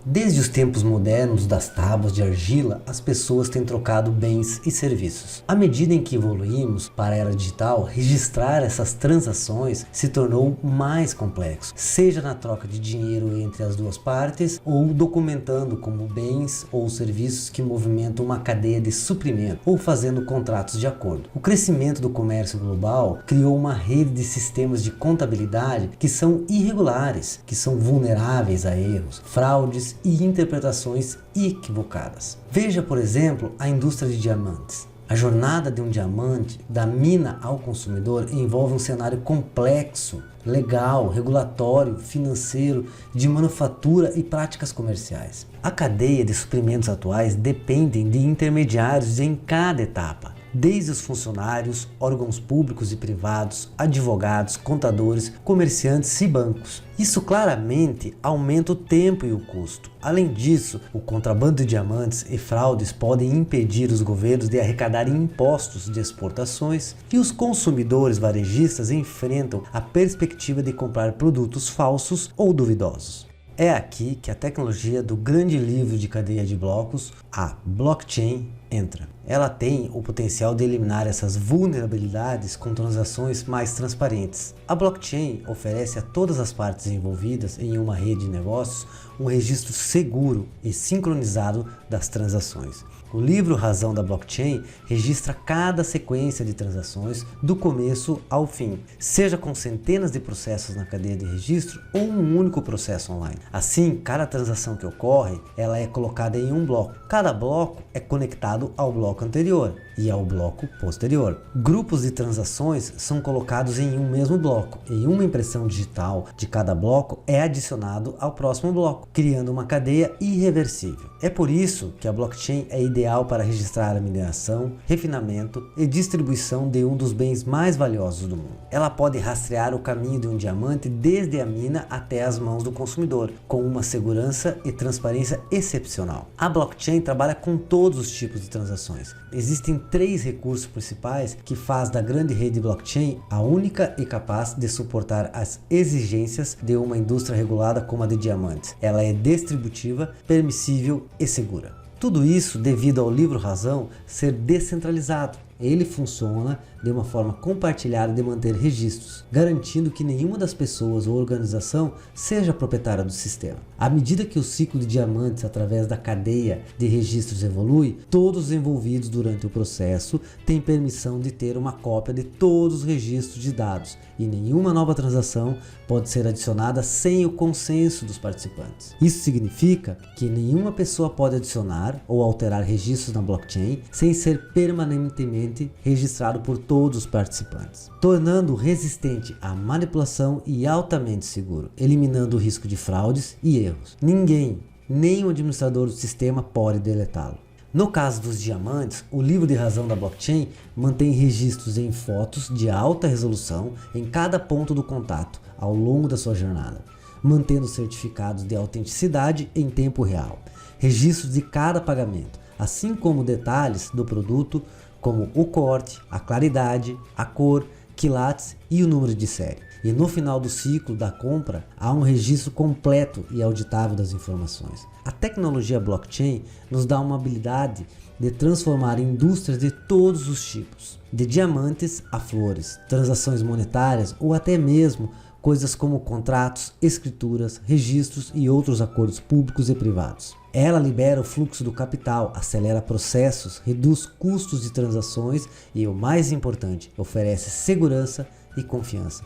Desde os tempos modernos das tábuas de argila, as pessoas têm trocado bens e serviços. À medida em que evoluímos para a era digital, registrar essas transações se tornou mais complexo, seja na troca de dinheiro entre as duas partes ou documentando como bens ou serviços que movimentam uma cadeia de suprimento ou fazendo contratos de acordo. O crescimento do comércio global criou uma rede de sistemas de contabilidade que são irregulares, que são vulneráveis a erros, fraudes e interpretações equivocadas. Veja, por exemplo, a indústria de diamantes. A jornada de um diamante, da mina ao consumidor, envolve um cenário complexo, legal, regulatório, financeiro, de manufatura e práticas comerciais. A cadeia de suprimentos atuais dependem de intermediários em cada etapa, desde os funcionários, órgãos públicos e privados, advogados, contadores, comerciantes e bancos. Isso claramente aumenta o tempo e o custo. Além disso, o contrabando de diamantes e fraudes podem impedir os governos de arrecadarem impostos de exportações e os consumidores varejistas enfrentam a perspectiva de comprar produtos falsos ou duvidosos. É aqui que a tecnologia do grande livro de cadeia de blocos, a blockchain, entra. Ela tem o potencial de eliminar essas vulnerabilidades com transações mais transparentes. A blockchain oferece a todas as partes envolvidas em uma rede de negócios um registro seguro e sincronizado das transações. O livro Razão da Blockchain registra cada sequência de transações do começo ao fim, seja com centenas de processos na cadeia de registro ou um único processo online. Assim, cada transação que ocorre, ela é colocada em um bloco. Cada bloco é conectado ao bloco anterior e ao bloco posterior. Grupos de transações são colocados em um mesmo bloco e uma impressão digital de cada bloco é adicionado ao próximo bloco, criando uma cadeia irreversível. É por isso que a blockchain é ideal para registrar a mineração, refinamento e distribuição de um dos bens mais valiosos do mundo. Ela pode rastrear o caminho de um diamante desde a mina até as mãos do consumidor, com uma segurança e transparência excepcional. A blockchain trabalha com todos os tipos de transações. Existem 3 recursos principais que faz da grande rede blockchain a única e capaz de suportar as exigências de uma indústria regulada como a de diamantes. Ela é distributiva, permissível e segura. Tudo isso devido ao livro Razão ser descentralizado. Ele funciona de uma forma compartilhada de manter registros, garantindo que nenhuma das pessoas ou organização seja proprietária do sistema. À medida que o ciclo de diamantes através da cadeia de registros evolui, todos os envolvidos durante o processo têm permissão de ter uma cópia de todos os registros de dados e nenhuma nova transação pode ser adicionada sem o consenso dos participantes. Isso significa que nenhuma pessoa pode adicionar ou alterar registros na blockchain sem ser permanentemente registrado por todos os participantes, tornando-o resistente à manipulação e altamente seguro, eliminando o risco de fraudes e erros. Ninguém, nem o administrador do sistema, pode deletá-lo. No caso dos diamantes, o livro de razão da blockchain mantém registros em fotos de alta resolução em cada ponto do contato ao longo da sua jornada, mantendo certificados de autenticidade em tempo real, registros de cada pagamento, assim como detalhes do produto como o corte, a claridade, a cor, quilates e o número de série. E no final do ciclo da compra, há um registro completo e auditável das informações. A tecnologia blockchain nos dá uma habilidade de transformar indústrias de todos os tipos, de diamantes a flores, transações monetárias ou até mesmo coisas como contratos, escrituras, registros e outros acordos públicos e privados. Ela libera o fluxo do capital, acelera processos, reduz custos de transações e, o mais importante, oferece segurança e confiança.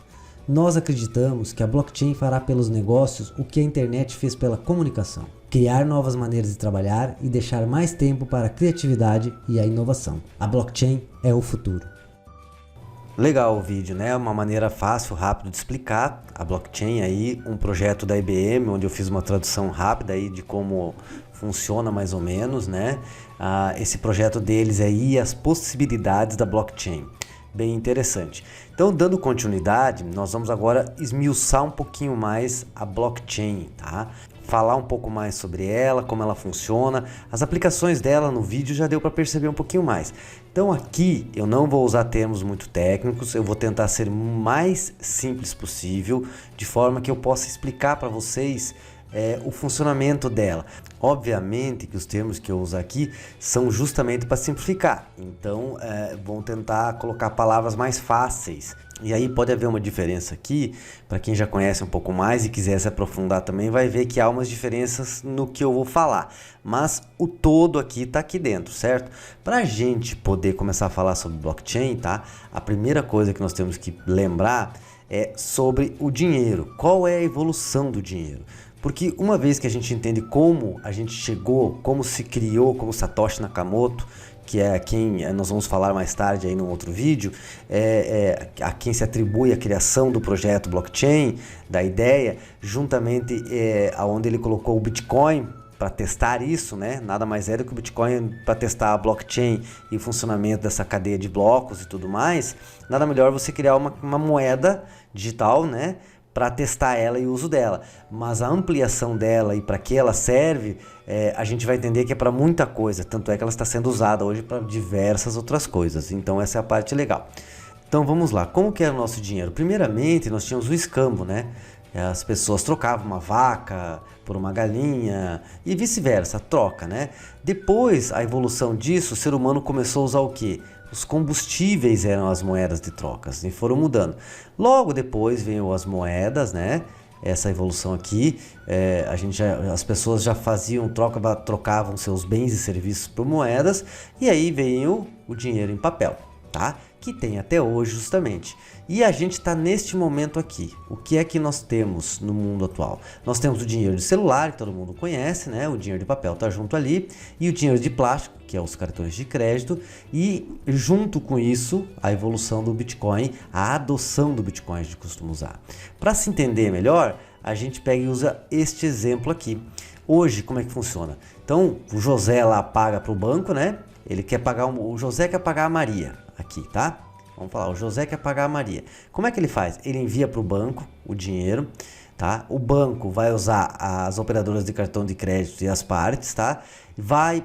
Nós acreditamos que a blockchain fará pelos negócios o que a internet fez pela comunicação: criar novas maneiras de trabalhar e deixar mais tempo para a criatividade e a inovação. A blockchain é o futuro. Legal o vídeo, né? Uma maneira fácil, rápida de explicar a blockchain aí, um projeto da IBM, onde eu fiz uma tradução rápida aí de como funciona mais ou menos, né? Esse projeto deles aí, as possibilidades da blockchain. Bem interessante. Então, dando continuidade, nós vamos agora esmiuçar um pouquinho mais a blockchain, tá? Falar um pouco mais sobre ela, como ela funciona. As aplicações dela no vídeo já deu para perceber um pouquinho mais. Então aqui eu não vou usar termos muito técnicos, eu vou tentar ser o mais simples possível, de forma que eu possa explicar para vocês o funcionamento dela. Obviamente que os termos que eu uso aqui são justamente para simplificar, então vou tentar colocar palavras mais fáceis. E aí pode haver uma diferença aqui, para quem já conhece um pouco mais e quiser se aprofundar também, vai ver que há umas diferenças no que eu vou falar. Mas o todo aqui está aqui dentro, certo? Para a gente poder começar a falar sobre blockchain, tá? A primeira coisa que nós temos que lembrar é sobre o dinheiro. Qual é a evolução do dinheiro? Porque uma vez que a gente entende como a gente chegou, como se criou, como Satoshi Nakamoto, que é quem nós vamos falar mais tarde aí num outro vídeo, a quem se atribui a criação do projeto blockchain, da ideia, juntamente aonde ele colocou o Bitcoin para testar isso, né? Nada mais é do que o Bitcoin para testar a blockchain e o funcionamento dessa cadeia de blocos e tudo mais. Nada melhor você criar uma moeda digital, né? Para testar ela e o uso dela, mas a ampliação dela e para que ela serve, a gente vai entender que é para muita coisa, tanto é que ela está sendo usada hoje para diversas outras coisas, então essa é a parte legal. Então vamos lá, como que era o nosso dinheiro? Primeiramente nós tínhamos o escambo, né? As pessoas trocavam uma vaca por uma galinha e vice-versa, troca, né? Depois, a evolução disso, o ser humano começou a usar o quê? Os combustíveis eram as moedas de trocas e foram mudando. Logo depois veio as moedas, né? Essa evolução aqui, as pessoas já faziam trocavam seus bens e serviços por moedas, e aí veio o dinheiro em papel, tá? Que tem até hoje justamente. E a gente está neste momento aqui. O que é que nós temos no mundo atual? Nós temos o dinheiro de celular, que todo mundo conhece, né? O dinheiro de papel está junto ali, e o dinheiro de plástico, que é os cartões de crédito, e junto com isso, a evolução do Bitcoin, a adoção do Bitcoin a gente costuma usar. Para se entender melhor, a gente pega e usa este exemplo aqui. Hoje, como é que funciona? Então, o José lá paga para o banco, né? Ele quer pagar, o José quer pagar a Maria aqui, tá? Vamos falar, o José quer pagar a Maria. Como é que ele faz? Ele envia para o banco o dinheiro, tá? O banco vai usar as operadoras de cartão de crédito e as partes, tá? Vai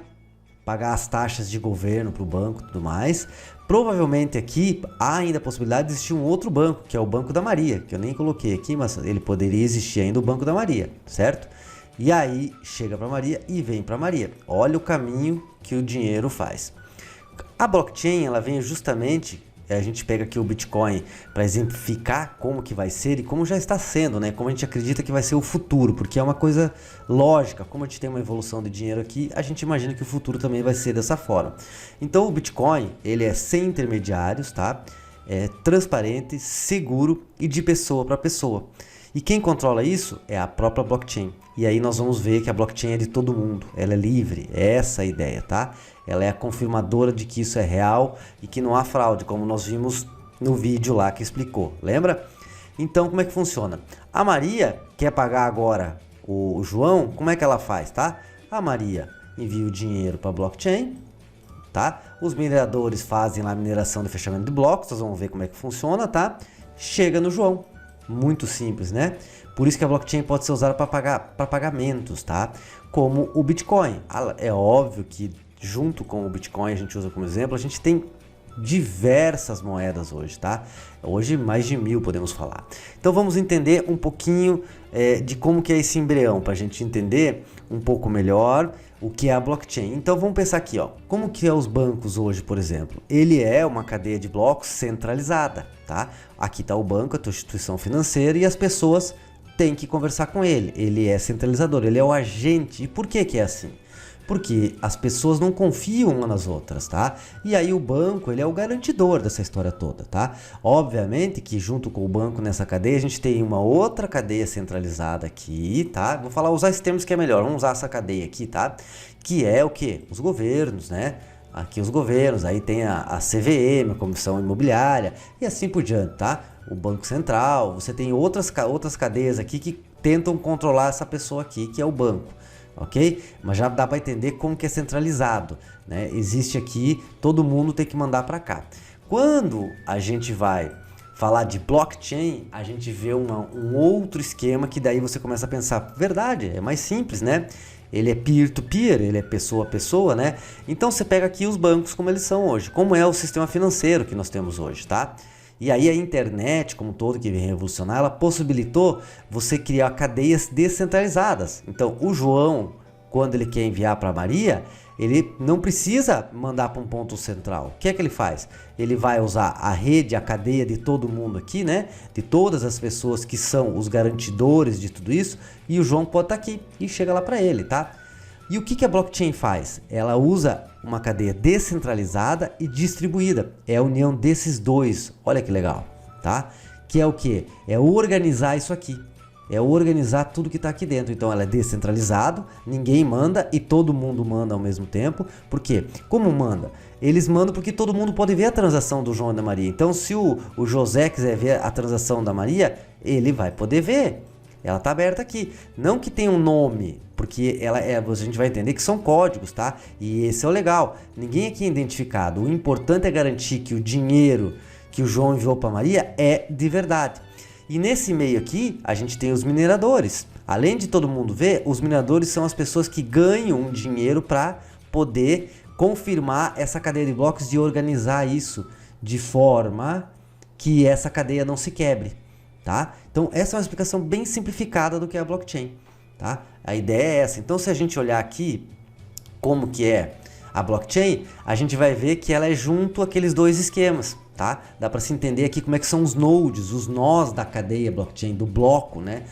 pagar as taxas de governo para o banco e tudo mais. Provavelmente aqui há ainda a possibilidade de existir um outro banco, que é o Banco da Maria, que eu nem coloquei aqui, mas ele poderia existir ainda o Banco da Maria, certo? E aí chega para Maria e vem para Maria. Olha o caminho que o dinheiro faz. A blockchain, ela vem justamente, a gente pega aqui o Bitcoin para exemplificar como que vai ser e como já está sendo, né? Como a gente acredita que vai ser o futuro, porque é uma coisa lógica. Como a gente tem uma evolução de dinheiro aqui, a gente imagina que o futuro também vai ser dessa forma. Então o Bitcoin, ele é sem intermediários, tá? É transparente, seguro e de pessoa para pessoa. E quem controla isso é a própria blockchain. E aí nós vamos ver que a blockchain é de todo mundo, ela é livre, é essa a ideia, tá? Ela é a confirmadora de que isso é real e que não há fraude, como nós vimos no vídeo lá que explicou, lembra? Então como é que funciona? A Maria quer pagar agora o João, como é que ela faz, tá? A Maria envia o dinheiro para a blockchain, tá? Os mineradores fazem lá a mineração do fechamento de blocos, nós vamos ver como é que funciona, tá? Chega no João. Muito simples, né? Por isso que a blockchain pode ser usada para pagamentos, tá? Como o Bitcoin. É óbvio que junto com o Bitcoin, a gente usa como exemplo, a gente tem diversas moedas hoje, tá? Hoje mais de 1000 podemos falar. Então vamos entender um pouquinho de como que é esse embrião, para a gente entender um pouco melhor o que é a blockchain. Então vamos pensar aqui, ó, como que é os bancos hoje, por exemplo? Ele é uma cadeia de blocos centralizada, tá? Aqui está o banco, a tua instituição financeira, e as pessoas têm que conversar com ele. Ele é centralizador, ele é o agente. E por que que é assim? Porque as pessoas não confiam umas nas outras, tá? E aí o banco, ele é o garantidor dessa história toda, tá? Obviamente que junto com o banco nessa cadeia, a gente tem uma outra cadeia centralizada aqui, tá? Vou usar esses termos que é melhor, vamos usar essa cadeia aqui, tá? Que é o quê? Os governos, né? Aqui os governos, aí tem a CVM, a Comissão Imobiliária, e assim por diante, tá? O Banco Central, você tem outras cadeias aqui que tentam controlar essa pessoa aqui, que é o banco. Ok? Mas já dá para entender como que é centralizado, né? Existe aqui, todo mundo tem que mandar para cá. Quando a gente vai falar de blockchain, a gente vê um outro esquema que daí você começa a pensar, verdade, é mais simples, né? Ele é peer-to-peer, ele é pessoa a pessoa, né? Então você pega aqui os bancos como eles são hoje, como é o sistema financeiro que nós temos hoje, tá? E aí a internet, como todo que vem revolucionar, ela possibilitou você criar cadeias descentralizadas. Então o João, quando ele quer enviar para Maria, ele não precisa mandar para um ponto central. O que é que ele faz? Ele vai usar a rede, a cadeia de todo mundo aqui, né? De todas as pessoas que são os garantidores de tudo isso, e o João pode estar aqui e chega lá para ele, tá? E o que a blockchain faz? Ela usa uma cadeia descentralizada e distribuída. É a união desses dois. Olha que legal, tá? Que é o que? É organizar isso aqui. É organizar tudo que está aqui dentro. Então ela é descentralizado, ninguém manda e todo mundo manda ao mesmo tempo. Por quê? Como manda? Eles mandam porque todo mundo pode ver a transação do João e da Maria. Então se o José quiser ver a transação da Maria, ele vai poder ver. Ela está aberta aqui. Não que tenha um nome, porque a gente vai entender que são códigos, tá? E esse é o legal. Ninguém aqui é identificado. O importante é garantir que o dinheiro que o João enviou para Maria é de verdade. E nesse meio aqui, a gente tem os mineradores. Além de todo mundo ver, os mineradores são as pessoas que ganham dinheiro para poder confirmar essa cadeia de blocos e organizar isso de forma que essa cadeia não se quebre, tá? Então essa é uma explicação bem simplificada do que é a blockchain, tá? A ideia é essa. Então se a gente olhar aqui como que é a blockchain, a gente vai ver que ela é junto àqueles dois esquemas. Tá? Dá para se entender aqui como é que são os nodes, os nós da cadeia blockchain, do bloco, né?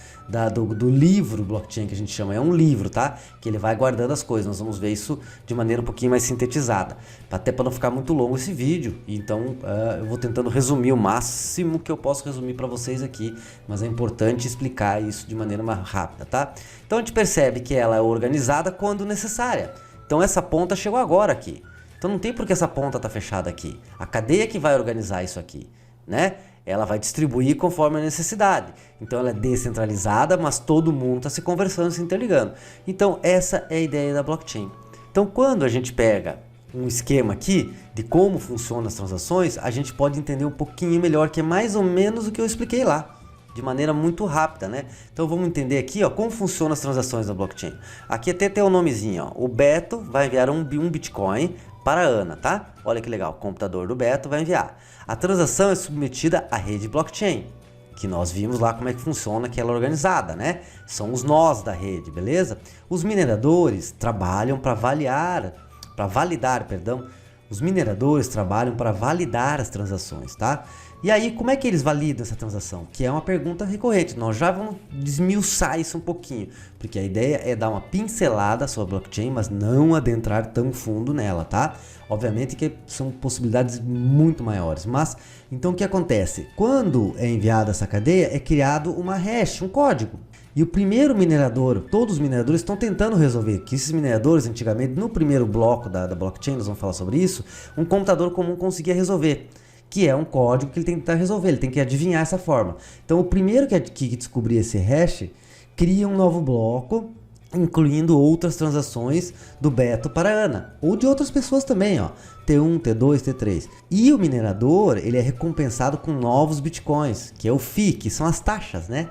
Do livro blockchain que a gente chama, é um livro, tá? Que ele vai guardando as coisas. Nós vamos ver isso de maneira um pouquinho mais sintetizada, até para não ficar muito longo esse vídeo. Então eu vou tentando resumir o máximo que eu posso resumir para vocês aqui, mas é importante explicar isso de maneira mais rápida, tá? Então a gente percebe que ela é organizada quando necessária. Então essa ponta chegou agora aqui. Então não tem por que essa ponta tá fechada aqui. A cadeia que vai organizar isso aqui, né? Ela vai distribuir conforme a necessidade. Então ela é descentralizada, mas todo mundo está se conversando, se interligando. Então essa é a ideia da blockchain. Então quando a gente pega um esquema aqui de como funcionam as transações, a gente pode entender um pouquinho melhor, que é mais ou menos o que eu expliquei lá, de maneira muito rápida, né? Então vamos entender aqui, ó, como funcionam as transações da blockchain. Aqui até tem o nomezinho, ó. O Beto vai enviar um Bitcoin para a Ana, tá? Olha que legal, o computador do Beto vai enviar. A transação é submetida à rede blockchain, que nós vimos lá como é que funciona, que ela é organizada, né? São os nós da rede, beleza? Os mineradores trabalham para validar, os mineradores trabalham para validar as transações, tá? E aí, como é que eles validam essa transação? Que é uma pergunta recorrente. Nós já vamos desmiuçar isso um pouquinho, porque a ideia é dar uma pincelada sobre a blockchain, mas não adentrar tão fundo nela, tá? Obviamente que são possibilidades muito maiores. Mas, então o que acontece? Quando é enviada essa cadeia, é criado uma hash, um código. E o primeiro minerador, todos os mineradores estão tentando resolver, que esses mineradores antigamente, no primeiro bloco da blockchain, nós vamos falar sobre isso, um computador comum conseguia resolver, que é um código que ele tem que tentar resolver, ele tem que adivinhar essa forma. Então o primeiro que descobrir esse hash, cria um novo bloco, incluindo outras transações do Beto para a Ana, ou de outras pessoas também, ó, T1, T2, T3. E o minerador, ele é recompensado com novos bitcoins, que é o FII, que são as taxas, né,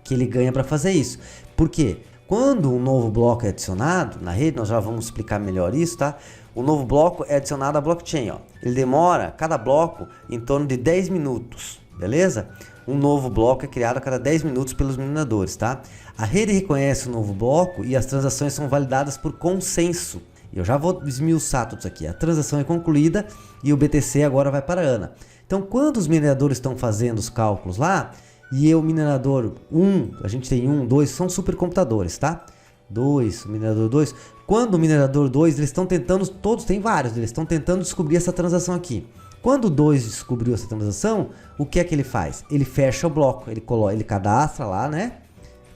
que ele ganha para fazer isso. Por quê? Quando um novo bloco é adicionado na rede, nós já vamos explicar melhor isso, tá? O novo bloco é adicionado à blockchain, ó. Ele demora, cada bloco, em torno de 10 minutos, beleza? Um novo bloco é criado a cada 10 minutos pelos mineradores, tá? A rede reconhece o novo bloco e as transações são validadas por consenso. Eu já vou esmiuçar tudo isso aqui. A transação é concluída e o BTC agora vai para a Ana. Então, quando os mineradores estão fazendo os cálculos lá, e o minerador 1, a gente tem 1, 2, são supercomputadores, tá? 2, o minerador 2. Quando o minerador 2, eles estão tentando, todos tem vários, eles estão tentando descobrir essa transação aqui. Quando o 2 descobriu essa transação, o que é que ele faz? Ele fecha o bloco, ele cadastra lá, né?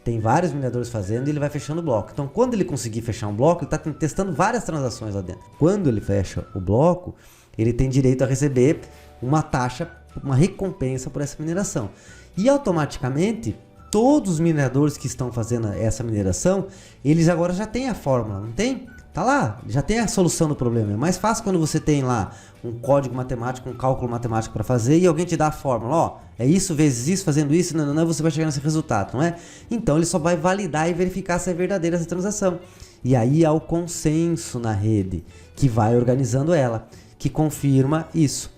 Tem vários mineradores fazendo e ele vai fechando o bloco. Então, quando ele conseguir fechar um bloco, ele está testando várias transações lá dentro. Quando ele fecha o bloco, ele tem direito a receber uma taxa, uma recompensa por essa mineração. E automaticamente, todos os mineradores que estão fazendo essa mineração, eles agora já têm a fórmula, não tem? Tá lá, já tem a solução do problema. É mais fácil quando você tem lá um código matemático, um cálculo matemático para fazer e alguém te dá a fórmula, ó, é isso vezes isso, fazendo isso, não, você vai chegar nesse resultado, não é? Então ele só vai validar e verificar se é verdadeira essa transação. E aí há o consenso na rede, que vai organizando ela, que confirma isso.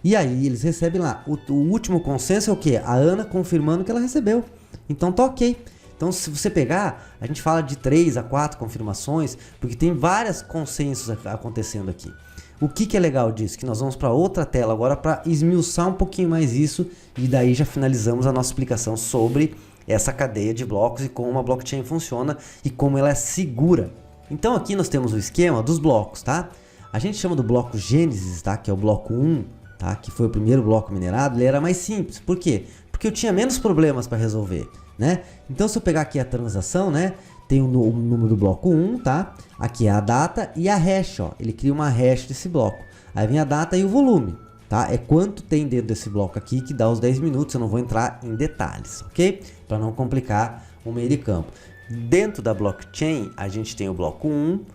E aí eles recebem lá. O último consenso é o quê? A Ana confirmando que ela recebeu. Então tá ok. Então se você pegar, a gente fala de 3 a 4 confirmações, porque tem vários consensos acontecendo aqui. O que é legal disso? Que nós vamos para outra tela agora para esmiuçar um pouquinho mais isso, e daí já finalizamos a nossa explicação sobre essa cadeia de blocos e como uma blockchain funciona e como ela é segura. Então aqui nós temos o esquema dos blocos, tá? A gente chama do bloco Gênesis, tá? Que é o bloco 1, tá? Que foi o primeiro bloco minerado. Ele era mais simples. Por quê? Porque eu tinha menos problemas para resolver, né? Então se eu pegar aqui a transação, né? Tem o número do bloco 1, tá? Aqui é a data e a hash, ó. Ele cria uma hash desse bloco. Aí vem a data e o volume, tá? É quanto tem dentro desse bloco aqui que dá os 10 minutos. Eu não vou entrar em detalhes, ok? Para não complicar o meio de campo. Dentro da blockchain, a gente tem o bloco 1,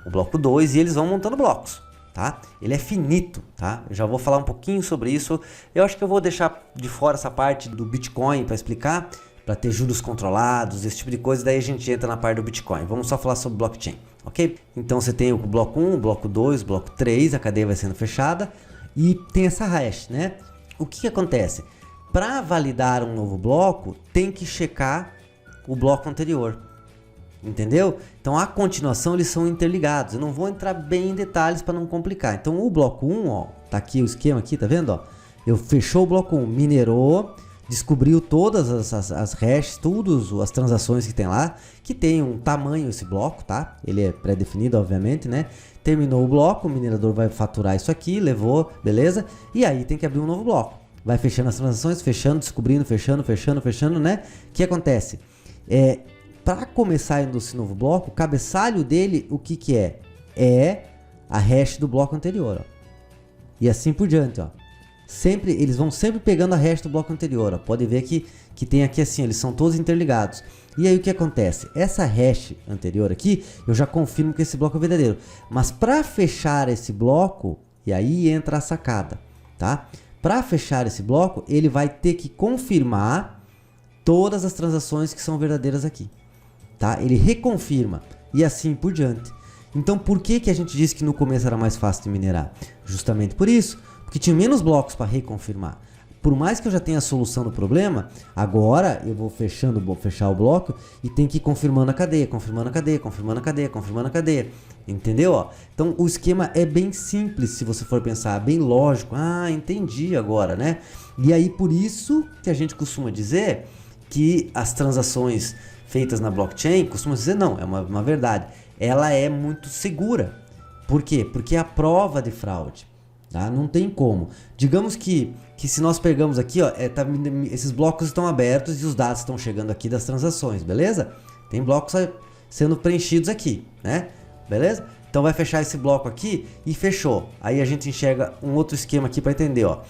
o bloco 2 e eles vão montando blocos, tá? Ele é finito, tá? Eu já vou falar um pouquinho sobre isso. Eu acho que eu vou deixar de fora essa parte do Bitcoin para explicar, para ter juros controlados, esse tipo de coisa, daí a gente entra na parte do Bitcoin. Vamos só falar sobre blockchain, ok? Então você tem o bloco 1, o bloco 2, o bloco 3, a cadeia vai sendo fechada e tem essa hash, né? O que acontece? Para validar um novo bloco, tem que checar o bloco anterior, entendeu? Então a continuação eles são interligados. Eu não vou entrar bem em detalhes para não complicar. Então o bloco 1, ó, tá aqui o esquema aqui, tá vendo, ó? Eu fechou o bloco 1, minerou, descobriu todas as hashes, tudo as transações que tem lá, que tem um tamanho esse bloco, tá? Ele é pré-definido, obviamente, né? Terminou o bloco, o minerador vai faturar isso aqui, levou, beleza? E aí tem que abrir um novo bloco. Vai fechando as transações, fechando, descobrindo, fechando, né? O que acontece? Para começar esse novo bloco, o cabeçalho dele, o que é? É a hash do bloco anterior, ó. E assim por diante, ó. Eles vão sempre pegando a hash do bloco anterior, ó. Pode ver que tem aqui assim, eles são todos interligados. E aí o que acontece? Essa hash anterior aqui, eu já confirmo que esse bloco é verdadeiro. Mas para fechar esse bloco, e aí entra a sacada, tá? Para fechar esse bloco, ele vai ter que confirmar todas as transações que são verdadeiras aqui, tá? Ele reconfirma e assim por diante. Então por que a gente disse que no começo era mais fácil de minerar? Justamente por isso, porque tinha menos blocos para reconfirmar. Por mais que eu já tenha a solução do problema, agora eu vou fechar o bloco e tem que ir confirmando a cadeia, entendeu? Ó, então o esquema é bem simples se você for pensar, bem lógico. Ah, entendi agora, né? E aí por isso que a gente costuma dizer que as transações feitas na blockchain, costuma dizer não, é uma verdade, ela é muito segura. Por quê? Porque é a prova de fraude, tá? Não tem como. Digamos que se nós pegamos aqui, ó, esses blocos estão abertos e os dados estão chegando aqui das transações, beleza? Tem blocos sendo preenchidos aqui, né? Beleza? Então vai fechar esse bloco aqui e fechou. Aí a gente enxerga um outro esquema aqui para entender, ó.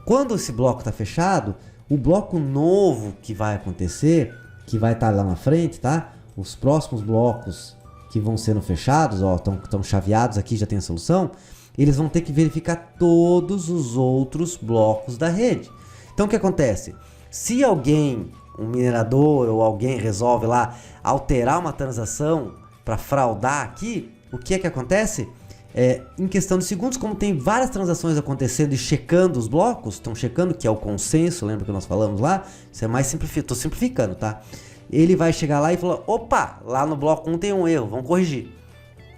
Quando esse bloco está fechado, o bloco novo que vai acontecer, que vai estar lá na frente, tá? Os próximos blocos que vão sendo fechados, ó, estão chaveados aqui, já tem a solução. Eles vão ter que verificar todos os outros blocos da rede. Então o que acontece? Se alguém, um minerador ou alguém resolve lá alterar uma transação para fraudar aqui, o que é que acontece? Em questão de segundos, como tem várias transações acontecendo e checando os blocos, estão checando, que é o consenso, lembra que nós falamos lá? Isso é mais simplificado, estou simplificando, tá? Ele vai chegar lá e falar, opa, lá no bloco 1 tem um erro, vamos corrigir.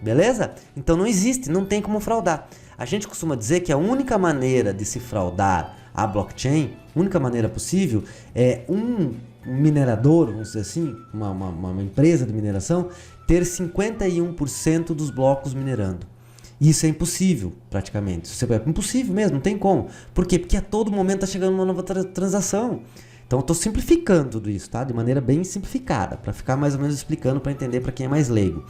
Beleza? Então não existe, não tem como fraudar. A gente costuma dizer que a única maneira de se fraudar a blockchain, a única maneira possível, é um minerador, vamos dizer assim, uma empresa de mineração, ter 51% dos blocos minerando. Isso é impossível, praticamente. Isso é impossível mesmo, não tem como. Por quê? Porque a todo momento está chegando uma nova transação. Então eu estou simplificando tudo isso, tá? De maneira bem simplificada, para ficar mais ou menos explicando, para entender para quem é mais leigo.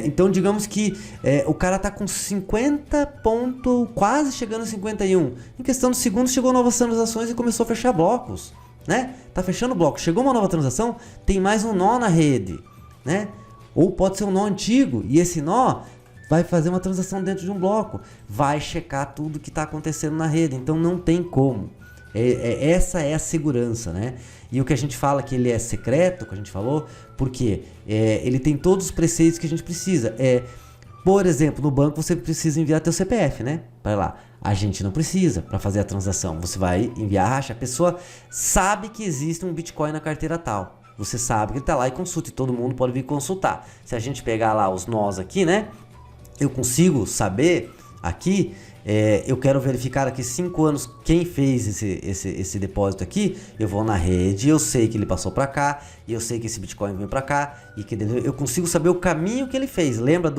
Então digamos que o cara está com 50 pontos, quase chegando a 51. Em questão de segundos chegou novas transações e começou a fechar blocos, né? Tá fechando bloco, chegou uma nova transação, tem mais um nó na rede, né? Ou pode ser um nó antigo e esse nó vai fazer uma transação dentro de um bloco, vai checar tudo que está acontecendo na rede, então não tem como. Essa é a segurança, né? E o que a gente fala que ele é secreto, que a gente falou, porque ele tem todos os preceitos que a gente precisa. Por exemplo, no banco você precisa enviar teu CPF, né? Para lá. A gente não precisa para fazer a transação. Você vai enviar, a pessoa sabe que existe um Bitcoin na carteira tal. Você sabe que ele está lá e consulta, e todo mundo pode vir consultar. Se a gente pegar lá os nós aqui, né? Eu consigo saber aqui, eu quero verificar aqui 5 anos quem fez esse depósito aqui. Eu vou na rede, eu sei que ele passou para cá, e eu sei que esse Bitcoin veio para cá, e que eu consigo saber o caminho que ele fez. Lembra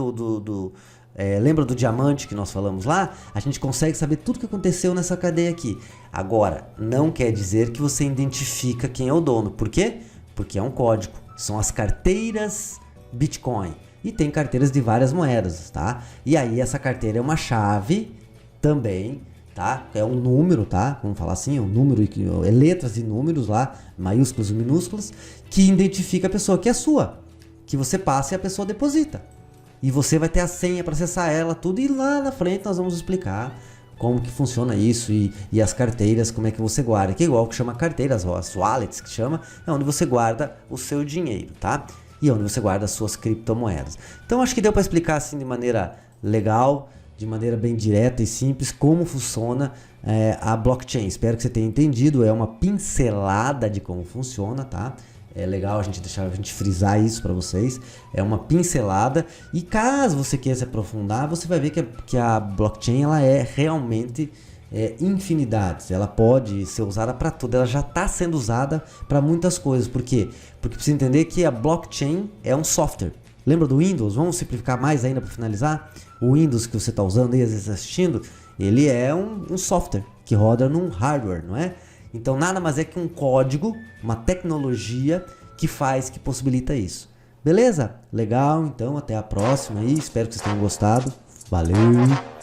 lembra do diamante que nós falamos lá? A gente consegue saber tudo que aconteceu nessa cadeia aqui. Agora, não quer dizer que você identifica quem é o dono. Por quê? Porque é um código. São as carteiras Bitcoin. E tem carteiras de várias moedas, tá? E aí essa carteira é uma chave também, tá? É um número, tá? Vamos falar assim, é um número, é letras e números lá, maiúsculos e minúsculos, que identifica a pessoa, que é sua. Que você passa e a pessoa deposita. E você vai ter a senha para acessar ela, tudo. E lá na frente nós vamos explicar como que funciona isso e as carteiras, como é que você guarda. Que é igual que chama carteiras, as wallets que chama, é onde você guarda o seu dinheiro, tá? E onde você guarda as suas criptomoedas. Então acho que deu para explicar assim de maneira legal, de maneira bem direta e simples como funciona a blockchain. Espero que você tenha entendido, é uma pincelada de como funciona, tá? É legal a gente frisar isso para vocês. É uma pincelada, e caso você queira se aprofundar, você vai ver que a blockchain ela é realmente infinidades. Ela pode ser usada para tudo. Ela já está sendo usada para muitas coisas. Por quê? Porque precisa entender que a blockchain é um software. Lembra do Windows? Vamos simplificar mais ainda para finalizar. O Windows que você está usando e às vezes assistindo, ele é um software que roda num hardware, não é? Então nada mais é que um código, uma tecnologia que possibilita isso. Beleza? Legal, então até a próxima aí. Espero que vocês tenham gostado. Valeu!